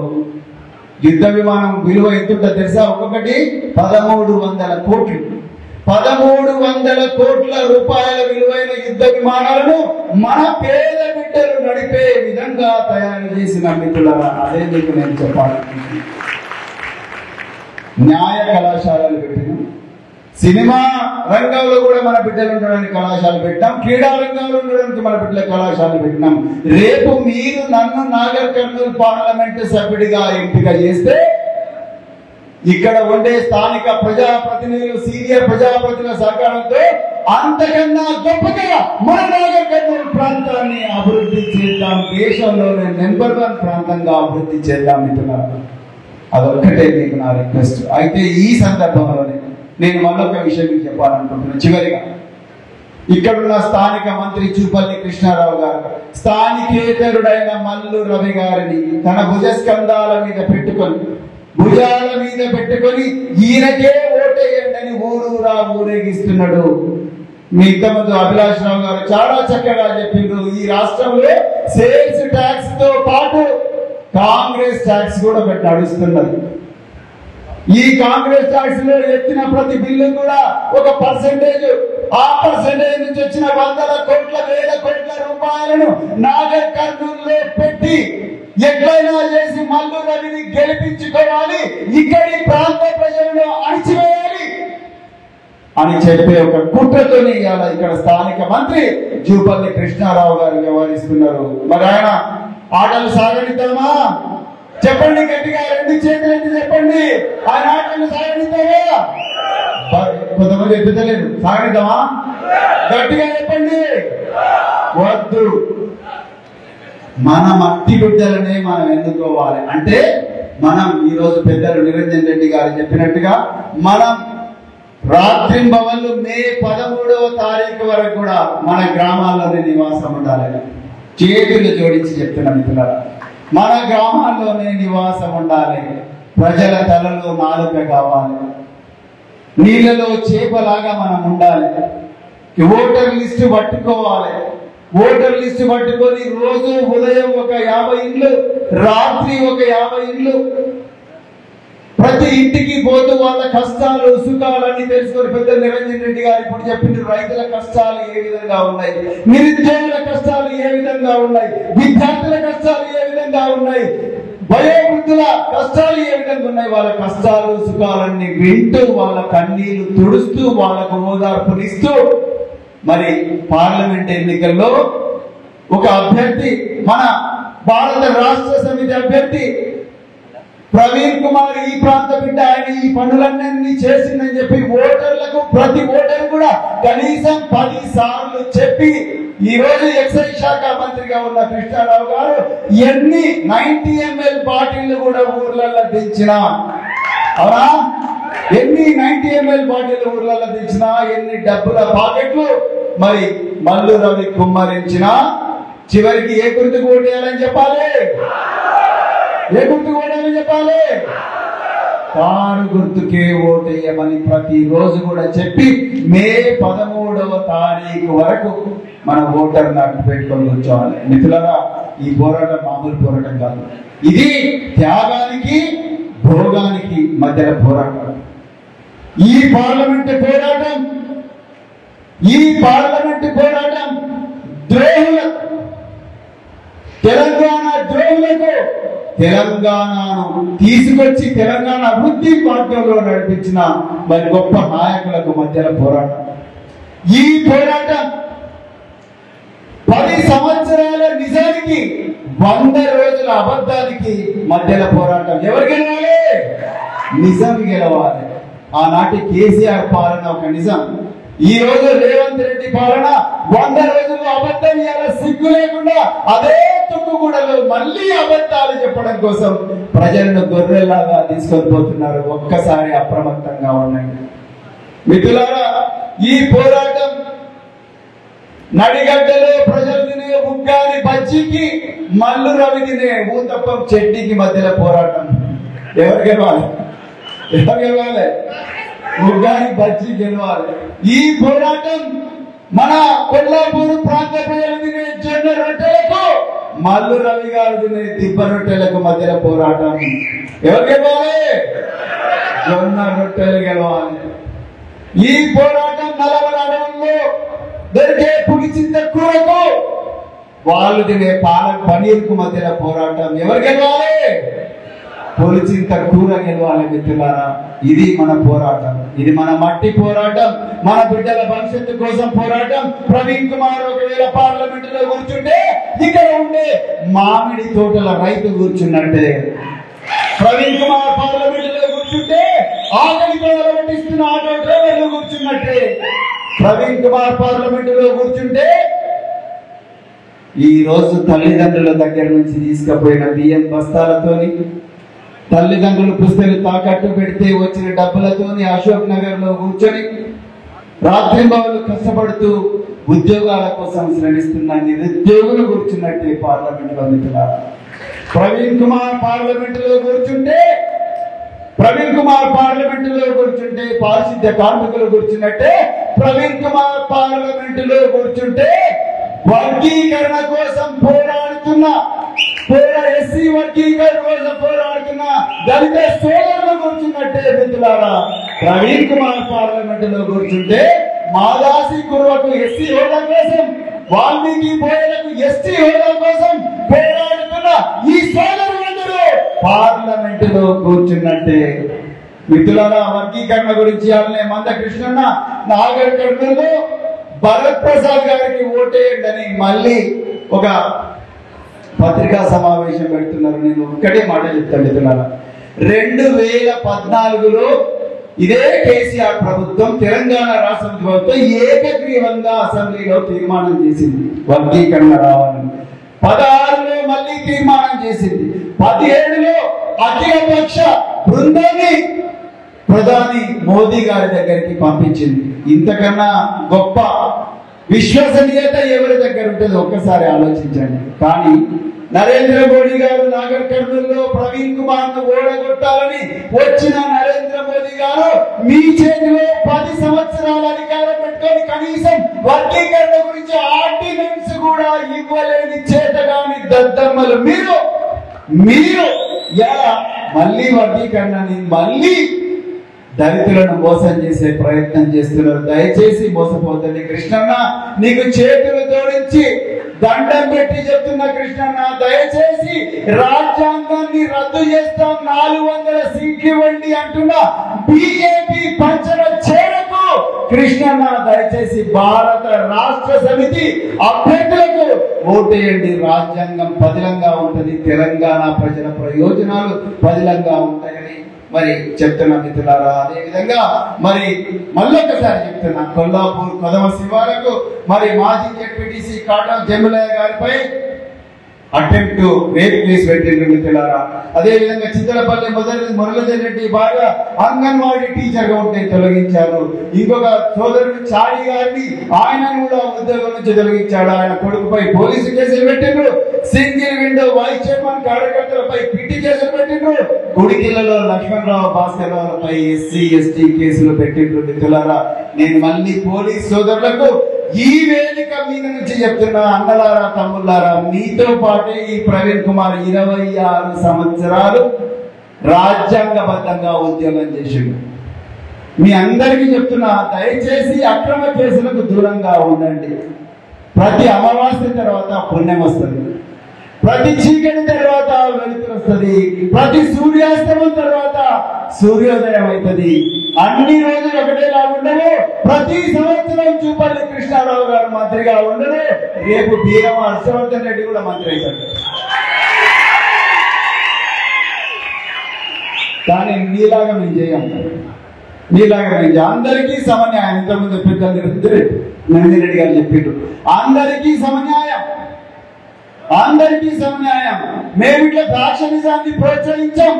యుద్ధ విమానం విలువ ఎంతుంటో తెలుసా? ఒక్కొక్కటి 1,300 కోట్లు. 1,300 కోట్ల రూపాయల విలువైన యుద్ధ విమానాలను మన పేద బిడ్డలు నడిపే విధంగా తయారు చేసిన మిత్రులారా అదే మీకు నేను చెప్పాలనుకుంటున్నాను. న్యాయ కళాశాలలు పెట్టినాం, సినిమా రంగంలో కూడా మన బిడ్డలు ఉండడానికి కళాశాలలు పెట్టినాం, క్రీడా రంగంలో ఉండడానికి మన బిడ్డల కళాశాలలు పెట్టినాం. రేపు మీరు నన్ను నాగర్ కర్నూలు పార్లమెంటు సభ్యుడిగా ఎంపిక చేస్తే ఇక్కడ ఉండే స్థానిక ప్రజాప్రతినిధులు, సీనియర్ ప్రజాప్రతినిధుల సహకారంతో అంతకన్నా గొప్పగా మన నాగర్ కర్నూలు ప్రాంతాన్ని అభివృద్ధి చేద్దాం. దేశంలోనే నెంబర్ 1 ప్రాంతంగా అభివృద్ధి చేద్దాం మిత్రులారా. అదొక్కటే మీకు నా రిక్వెస్ట్. అయితే ఈ సందర్భంలోనే నేను మరొక విషయం మీకు చెప్పాలనుకుంటున్నాను. చివరిగా ఇక్కడున్న స్థానిక మంత్రి జూపల్లి కృష్ణారావు గారు స్థానికేతరుడైన మల్లు రవి గారిని తన భుజాల మీద పెట్టుకొని ఈయనకే ఓటేయండి ఊరూరా ఊరేగిస్తున్నాడు. మీ ఇంతమంది అభిలాష్ రావు గారు చాలా చక్కగా చెప్పిండ్రు. ఈ రాష్ట్రంలో సేల్స్ ట్యాక్స్ తో పాటు కాంగ్రెస్ ట్యాక్స్ కూడా పెట్టి నడుస్తున్నది. ఈ కాంగ్రెస్ ట్యాక్స్ లో ఎత్తిన ప్రతి బిల్లు కూడా ఒక పర్సెంటేజ్, ఆ పర్సెంటేజ్ నుంచి వచ్చిన 100 కోట్ల 1000 కోట్ల రూపాయలను నాగర్ కర్నూలులో పెట్టి ఎట్లయినా చేసి మల్లు రవిని గెలిపించుకోవాలి, ఇక్కడి ప్రాంత ప్రజలను అణిచివేయాలి అని చెప్పే ఒక కుట్రతోని ఇవాళ ఇక్కడ స్థానిక మంత్రి జూపల్లి కృష్ణారావు గారు వ్యవహరిస్తున్నారు. మరి ఆయన ఆటలు సాగనిద్దామా? చెప్పండి గట్టిగా, 2 చేతులు ఎత్తి చెప్పండి. ఆయన ఆటలు సాగనిద్దామా? కొంతమంది ఎత్తుతలేదు. సాగనిద్దామా? గట్టిగా చెప్పండి. వద్దు. మన మట్టి బిడ్డలనే మనం ఎన్నుకోవాలి. అంటే మనం ఈరోజు పెద్దలు నిరంజన్ రెడ్డి గారు చెప్పినట్టుగా మనం రాత్రింబవళ్ళు మే 13వ తారీఖు వరకు కూడా మన గ్రామాల్లోనే నివాసం ఉండాలి. చేతులు జోడించి చెప్తున్నా మిత్రులారా, మన గ్రామాల్లోనే నివాసం ఉండాలి. ప్రజల తలలో నాలుక కావాలి, నీళ్ళలో చేపలాగా మనం ఉండాలి. ఓటర్ లిస్టు పట్టుకోవాలి. ఓటర్ లిస్టు పట్టుకొని రోజు ఉదయం ఒక 50 ఇండ్లు, రాత్రి ఒక 50 ఇండ్లు, ప్రతి ఇంటికి పోతూ వాళ్ళ కష్టాలు సుఖాలన్నీ తెలుసుకొని పెద్ద నిరంజన్ రెడ్డి గారు ఇప్పుడు చెప్పింది. రైతుల కష్టాలు ఏ విధంగా ఉన్నాయి, నిరుద్యోగుల కష్టాలు ఏ విధంగా ఉన్నాయి, విద్యార్థుల కష్టాలు ఏ విధంగా ఉన్నాయి, వయోవృద్ధుల కష్టాలు ఏ విధంగా ఉన్నాయి, వాళ్ళ కష్టాలు సుఖాలన్నీ వింటూ వాళ్ళ కన్నీళ్లు తుడుస్తూ వాళ్ళకు ఓదార్పునిస్తూ మరి పార్లమెంట్ ఎన్నికల్లో ఒక అభ్యర్థి, మన భారత రాష్ట్ర సమితి అభ్యర్థి ప్రవీణ్ కుమార్ ఈ ప్రాంత బిడ్డ, ఆయన ఈ పనులన్నీ చేసిందని చెప్పి ఓటర్లకు, ప్రతి ఓటర్ కూడా కనీసం 10 సార్లు చెప్పి ఈ రోజు ఎక్సైజ్ శాఖ మంత్రిగా ఉన్న కృష్ణారావు గారు ఎన్ని 90 ml బాటిళ్లు కూడా ఊర్లలో దించినా, అవునా, ఎన్ని 90 ml బాటిల్ ఊర్లలో దించినా, ఎన్ని డబ్బుల పాకెట్లు మరి మల్లు రవి కుమ్మరించినా చివరికి ఏ గుర్తుకు ఓటేయాలని చెప్పాలి? ఏ గుర్తుకు ఓటేయాలని చెప్పాలి? కారు గుర్తుకే ఓటేయమని ప్రతిరోజు కూడా చెప్పి మే 13వ తారీఖు వరకు మన ఓటర్ నాటు పెట్టుకొని కూర్చోవాలి. మిత్రులారా, ఈ పోరాటం మామూలు పోరాటం కాదు. ఇది త్యాగానికి భోగానికి మధ్యలో పోరాటం. ఈ పార్లమెంటు పోరాటం ద్రోహులకు, తెలంగాణ ద్రోహులకు తెలంగాణను తీసుకొచ్చి తెలంగాణ అభివృద్ధి మార్గంలో నడిపించిన మరి గొప్ప నాయకులకు మధ్యలో పోరాటం. ఈ పోరాటం 10 సంవత్సరాల నిజానికి 100 రోజుల అబద్ధానికి మధ్యలో పోరాటం. ఎవరు గెలవాలి? నిజం గెలవాలి. ఆనాటి కేసీఆర్ పాలన ఒక నిజం, ఈ రోజు రేవంత్ రెడ్డి పాలన 100 రోజులు అబద్ధం. ఇలా సిగ్గు లేకుండా అదే తుక్కుగూడలో మళ్ళీ అబద్ధాలు చెప్పడం కోసం ప్రజలను గొర్రెల్లాగా తీసుకొని పోతున్నారు. ఒక్కసారి అప్రమత్తంగా ఉండండి మిత్రులారా. ఈ పోరాటం నడిగడ్డలో ప్రజలు తినే ఉగ్గాని బజ్జీకి, మల్లు రవి తినే ఊతప్పం చెట్టికి మధ్యలో పోరాటం. ఎవరు గెలవాలి? ఉగ్గాని బజ్జీ గెలవాలి. ఈ పోరాటం మన కొల్లాపూర్ ప్రాంత ప్రజలు తినే జొన్న రొట్టెలకు, మల్లు రవి గారు తినే దిబ్బ రొట్టెలకు మధ్యలో పోరాటం. ఎవరు గెలవాలి? జొన్న రొట్టెలు గెలవాలి. ఈ పోరాటం నలవల అడవుల్లో దొరికే పులిచింత కూరకు, వాళ్ళు తినే పాలక్ పనీర్కు మధ్యలో పోరాటం. ఎవరు గెలవాలి? పులిచింత కూర గెలవాలి. మిత్రులారా, ఇది మన పోరాటం, ఇది మన మట్టి పోరాటం, మన బిడ్డల భవిష్యత్తు కోసం పోరాటం. ప్రవీణ్ కుమార్ ఒకవేళ పార్లమెంటులో కూర్చుంటే ఇక్కడ ఉండే మామిడి తోటల రైతు కూర్చున్నట్టే. ప్రవీణ్ కుమార్ పార్లమెంటులో కూర్చుంటే ఆకలితో అలవటిస్తున్న ఆటో డ్రైవర్లు కూర్చున్నట్టే. ప్రవీణ్ కుమార్ పార్లమెంటులో కూర్చుంటే ఈ రోజు తల్లిదండ్రుల దగ్గర నుంచి తీసుకుపోయిన బియ్యం బస్తాలతోని, తల్లిదండ్రులు పుస్తకాలు తాకట్టు పెడితే వచ్చిన డబ్బులతోని అశోక్ నగర్ లో కూర్చొని రాత్రింబవళ్ళు కష్టపడుతూ ఉద్యోగాల కోసం శ్రమిస్తున్న నిరుద్యోగులు కూర్చున్నట్టే పార్లమెంటులో. మిత్రులారా, ప్రవీణ్ కుమార్ పార్లమెంటులో కూర్చుంటే పారిశుద్ధ్య కార్మికులు కూర్చున్నట్టే. ప్రవీణ్ కుమార్ పార్లమెంటులో కూర్చుంటే వర్గీకరణ కోసం పోరాడుతున్న ఎస్సీ వర్గీకరణ కోసం పోరాడుతున్న దళిత సోదరులు కూర్చున్నట్టే. మిత్రులారా, ప్రవీణ్ కుమార్ పార్లమెంటులో కూర్చుంటే మాదాసి కురువకు ఎస్సీ హోదా కోసం, వాల్మీకి బోయలకు ఎస్టీ హోదా కోసం పోరాడుతున్న ఈ సోదరులందరూ పార్లమెంటులో కూర్చున్నట్టే. మిత్రులారా, వర్గీకరణ గురించి అనే మందకృష్ణన్న నాగర్ కర్నూలులో భరత్ ప్రసాద్ గారికి ఓటేయండి మళ్ళీ ఒక పత్రికా సమావేశం పెడుతున్నారు. నేను ఒక్కటే మాట చెప్తాను మిత్రులారా, 2014లో ఇదే కేసీఆర్ ప్రభుత్వం, తెలంగాణ రాష్ట్ర ప్రభుత్వం ఏకగ్రీవంగా అసెంబ్లీలో తీర్మానం చేసింది వర్గీకరణ రావాలని. 16లో మళ్ళీ తీర్మానం చేసింది. 17లో అఖిలపక్ష బృందాన్ని ప్రధాని మోదీ గారి దగ్గరికి పంపించింది. ఇంతకన్నా గొప్ప విశ్వసనీయత ఎవరి దగ్గర ఉంటుందో ఒక్కసారి ఆలోచించండి. కానీ నరేంద్ర మోడీ గారు నాగర్ కర్నూలులో ప్రవీణ్ కుమార్ ను ఓడగొట్టాలని వచ్చిన నరేంద్ర మోదీ గారు మీ చేతిలో 10 సంవత్సరాల అధికారం పెట్టుకొని కనీసం వర్గీకరణ గురించి ఆర్డినెన్స్ కూడా ఇవ్వలేని చేతగాని దద్దమ్మలు మీరు ఎలా మళ్ళీ వర్గీకరణని మళ్ళీ దళితులను మోసం చేసే ప్రయత్నం చేస్తున్నారు. దయచేసి మోసపోతుంది. కృష్ణన్న, నీకు చేతులు జోడించి దండం పెట్టి చెప్తున్న కృష్ణన్న, దయచేసి రాజ్యాంగాన్ని రద్దు చేస్తాం, 400 సీట్లు ఇవ్వండి అంటున్న బీజేపీ పంచన చేరకు కృష్ణన్న, దయచేసి భారత రాష్ట్ర సమితి అభ్యర్థులకు ఓటేయండి. రాజ్యాంగం పదిలంగా ఉంటుంది, తెలంగాణ ప్రజల ప్రయోజనాలు పదిలంగా ఉంటాయని మరి చెప్తున్నా మిత్రులారా. అదే విధంగా మరి మళ్ళొకసారి చెప్తున్నా, కొల్లాపూర్ కొదమ శివాలకు మరి మాజీ జెడ్పీటీసీ కాటం జమ్ములయ్య గారిపై అటెంప్ట్ రేప్ కేసు పెట్టిండ్రు మిత్రులారా. అదే విధంగా చింతలపల్లి మురళీధర్ రెడ్డి బాగా అంగన్వాడీ టీచర్ గా ఉంటే తొలగించారు. ఇంకొక సోదరుడు చారి గారిని ఆయనను కూడా ఉద్యోగం నుంచి తొలగించాడు. ఆయన కొడుకుపై పోలీసు కేసులు పెట్టిండ్రు. సింగిల్ విండో వైస్ చైర్మన్ కార్యకర్తలపై పిటి కేసులు పెట్టిండ్రు. గుడికిలలో లక్ష్మణరావు భాస్కర్ రావులపై ఎస్సీ ఎస్టీ కేసులు పెట్టిండ్రు. మిత్రులారా, నేను మళ్ళీ పోలీస్ సోదరులకు ఈ వేదిక మీద నుంచి చెప్తున్నా, అన్నలారా తమ్ముళ్ళారా, మీతో పాటే ఈ ప్రవీణ్ కుమార్ 26 సంవత్సరాలు రాజ్యాంగబద్ధంగా ఉద్యోగం చేసిండు. మీ అందరికీ చెప్తున్నా, దయచేసి అక్రమ కేసులకు దూరంగా ఉండండి. ప్రతి అమావాస్య తర్వాత పుణ్యం వస్తుంది, ప్రతి చీకటి తర్వాత వెలుతురు వస్తుంది, ప్రతి సూర్యాస్తమం తర్వాత సూర్యోదయం అవుతుంది. అన్ని రోజులు ఒకటేలా ఉండవు. ప్రతి సంవత్సరం చూపల్లి కృష్ణారావు గారు మంత్రిగా ఉండదు, రేపు బీరం హర్షవర్ధన్ రెడ్డి కూడా మంత్రి అవుతాడు. కానీ నీలాగా మేము చేయం, నీలాగా మేము చేయం. అందరికీ సమన్యాయం. ఇంతకుముందు పెద్దలు నందిరెడ్డి గారు చెప్పిండ్రు, అందరికీ సమన్యాయం, అందరికీ సమన్యాయం. మేము ఇట్లా ఫ్యాక్షనిజాన్ని ప్రోత్సహించాం.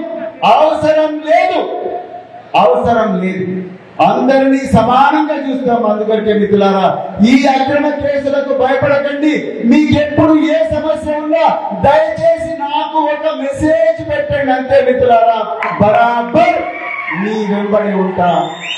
అవసరం లేదు, అవసరం లేదు. అందరినీ సమానంగా చూస్తాం. అందుకొరకే మిత్రులారా, ఈ అక్రమ కేసులకు భయపడకండి. మీకెప్పుడు ఏ సమస్య ఉన్నా దయచేసి నాకు ఒక మెసేజ్ పెట్టండి అంతే మిత్రులారా. బరాబర్ మీ వెంబడి ఉంటా,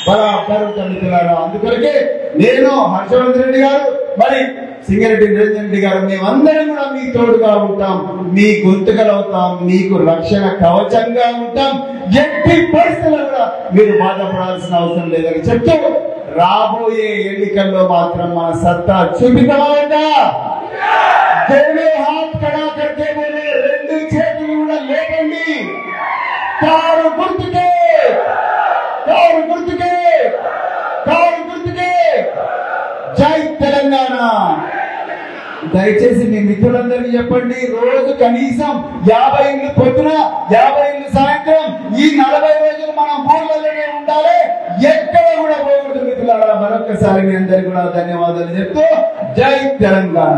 బరాబర్ ఉంటా మిత్రులారా. అందుకొరకే నేను హర్షవర్ధన్ రెడ్డి గారు, మరి సింగిరెడ్డి నిరంజన్ రెడ్డి గారు, మేమందరం కూడా మీ తోడుగా ఉంటాం, మీ గొంతుకలు అవుతాం, మీకు రక్షణ కవచంగా ఉంటాం. ఎట్టి పరిస్థితుల్లో కూడా మీరు బాధపడాల్సిన అవసరం లేదని చెప్తూ, రాబోయే ఎన్నికల్లో మాత్రం మన సత్తా చూపిద్దామంటా. దేవే హాత్ కడా కర్కే బోలే, రెండు చేతులు కూడా లేకండి. కారు గుర్తుకే, కారు గుర్తుకే, కారు గుర్తుకే. జై తెలంగాణ. దయచేసి మీ మిత్రులందరికీ చెప్పండి, రోజు కనీసం 50 ఇళ్ళు పొద్దున, 50 ఇళ్ళు సాయంత్రం, ఈ 40 రోజులు మనం ఊర్లలోనే ఉండాలి, ఎక్కడ కూడా పోకూడదు మిత్రులారా. మరొకసారి మీ అందరికీ కూడా ధన్యవాదాలు చెప్తూ, జై తెలంగాణ.